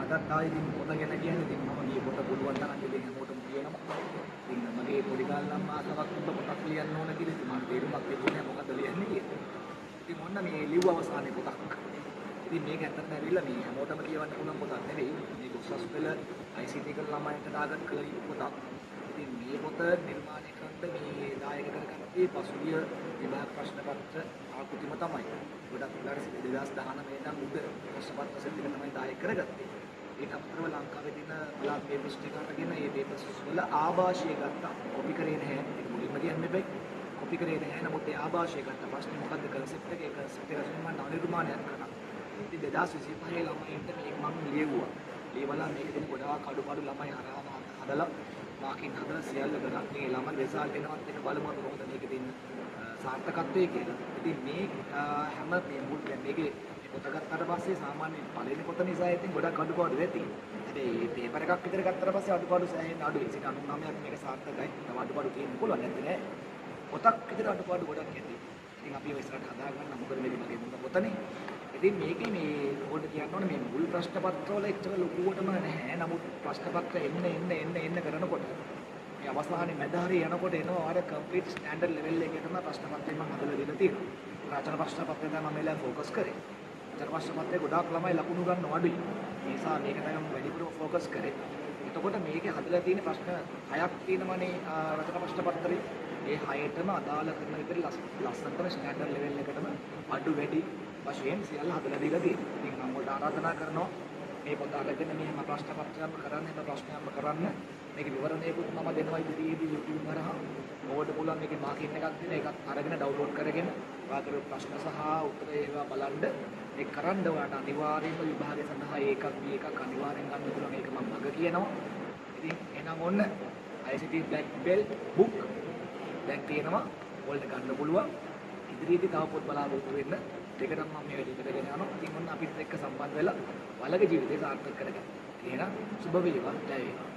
අදත් ආයේ ඉතින් පොත ගැන කියන්නේ ඉතින් මම මේ පොත පුළුවන් තරම් ඉතින් හැමෝටම කියනවා. ඉතින් මගේ පොඩි කාලේ නම් ආසාවක් තිබ්බ පොතක් ලියන්න ඕන කියලා ඉතින් මට තේරුමක් තිබුණේ නැහැ මොකද්ද ලියන්නේ කියලා. ඉතින් මොන්න මේ ලිව්ව අවසානයේ පොතක්. ඉතින් මේක ඇත්තටම ඇවිල්ලා මේ හැමෝටම කියවන්න පුළුවන් පොතක් නෙවෙයි. මේක උසස් පෙළ ICT කළ ළමයින්ට දාගත් කළ යුතු පොතක්. ඉතින් මේ පොත නිර්මාණය කරන්න මේ දායක කරගත්තේ පසුගිය විභාග ප්‍රශ්න පත්‍ර ආකෘතිම තමයි. ගොඩක් වෙලාවට 2019 ඉඳන් උඩ ප්‍රශ්න පත්‍ර සෙට් එක තමයි දායක කරගත්තේ. ඊට අමතරව ලංකාවේ තියෙන බලාත් පේපර්ස් ටික අරගෙන මේ පේපර්ස් වල ආభాෂය ගත්තා. කොපි කරේ නැහැ. ඒක මුලින්ම කියන්න බෑ. කොපි කරේ නැහැ. නමුත් ඒ ආభాෂය ගත්තා. ප්‍රශ්නේ මොකද්ද කන්සෙප්ට් එක? ඒ කන්සෙප්ට් එක රසම නව නිර්මාණයක් කරා. ඉතින් 2025 ළමයින්ට මේක මම ලියුවා. ලියවලා මේක දෙන ගොඩාක් අඩුපාඩු ළමයි හදලා මාකින් හදලා සියල්ල කරා. මේ ළමයි රිසල්ට් එනවත් එක බලමු අපි කොහොමද මේකේ තියෙන සාර්ථකත්වය කියලා. ඉතින් මේ හැම මේ මුල් මේකේ පොත ගත්තාට පස්සේ සාමාන්‍ය පළවෙනි පොත නිසා ඉතින් ගොඩක් අඩුපාඩු ඇති. හැබැයි පේපර් එකක් විතර ගත්තාට පස්සේ අඩුපාඩු සෑහෙන අඩුයි. 99ක් මේක සාර්ථකයි. තව අඩුපාඩු තියෙන්න පුළුවන් නැත්නම් නෑ. පොතක් විතර අඩුපාඩු ගොඩක් ඇති. ඉතින් අපි ඔය ඉස්සරහට හදාගන්න මොකද මේක මගේ මුල පොතනේ. ඉතින් මේකේ මේ ඔයාලට කියන්න ඕනේ මේ මුල් ප්‍රශ්න පත්‍රවල එච්චර ලොකුවටම නැහැ. නමුත් ප්‍රශ්න පත්‍ර එන්න කරනකොට මේ අවසානයේ මැද හරිය යනකොට එනවා අර කම්ප්ලීට් ස්ටෑන්ඩඩ් ලෙවල් එකේ තමයි ප්‍රශ්න පත්‍රය මම හදලා දීලා තියෙනවා. රචන ප්‍රශ්න පත්‍රය තමයි මම එලා ෆෝකස් කරේ. රචන ප්‍රශ්න පත්‍රේ ගොඩාක් ළමයි ලකුණු ගන්න අඩුයි. ඒ නිසා මේක තමයි මම වැඩිපුර ෆෝකස් කරේ. එතකොට මේකේ හදලා තියෙන ප්‍රශ්න 6ක් තියෙනවනේ රචන ප්‍රශ්න පත්‍රේ. ඒ 6ටම අදාළ කරන විදිහට ලස්සනටම ස්ටෑන්ඩඩ් ලෙවල් එකටම අඩු වැඩි වශයෙන් සියල්ල හදලා දීලා තියෙනවා. ඉතින් මම ඔයාලට ආරාධනා කරනවා මේ පොත අරගෙන මෙහෙම ප්‍රශ්න පත්‍රයක්ම කරන්න, එහෙම ප්‍රශ්නයක්ම කරන්න. මේක විවරණයකුත් මම දෙනවා ඉදිරියේදී YouTube හරහා. ඔයාලට පුළුවන් මේකේ මාකින් එකක් දෙන එකක් අරගෙන ඩවුන්ලෝඩ් කරගෙන ඔයාලට ප්‍රශ්න සහ උත්තර ඒවා බලන්න. ඒක කරන්න ඔයාලට අනිවාර්යයෙන්ම විභාගය සඳහා ඒකක් මේකක් අනිවාර්යෙන් ගන්න පුළුවන්. ඒක මම මග කියනවා. ඉතින් එහෙනම් ඔන්න ICT Black Belt book දැන් තියෙනවා. ඔයාලට ගන්න පුළුවන්. ඉදිරියේදී තව පොත් බලාපොරොත්තු වෙන්න. දෙකටම මම මේ වැඩි කරගෙන යනවා. ඉතින් ඔන්න අපිත් එක්ක සම්බන්ධ වෙලා වලගේ ජීවිතේ සාර්ථක කරගන්න. එහෙනම් සුබ වේවා. ජය වේවා.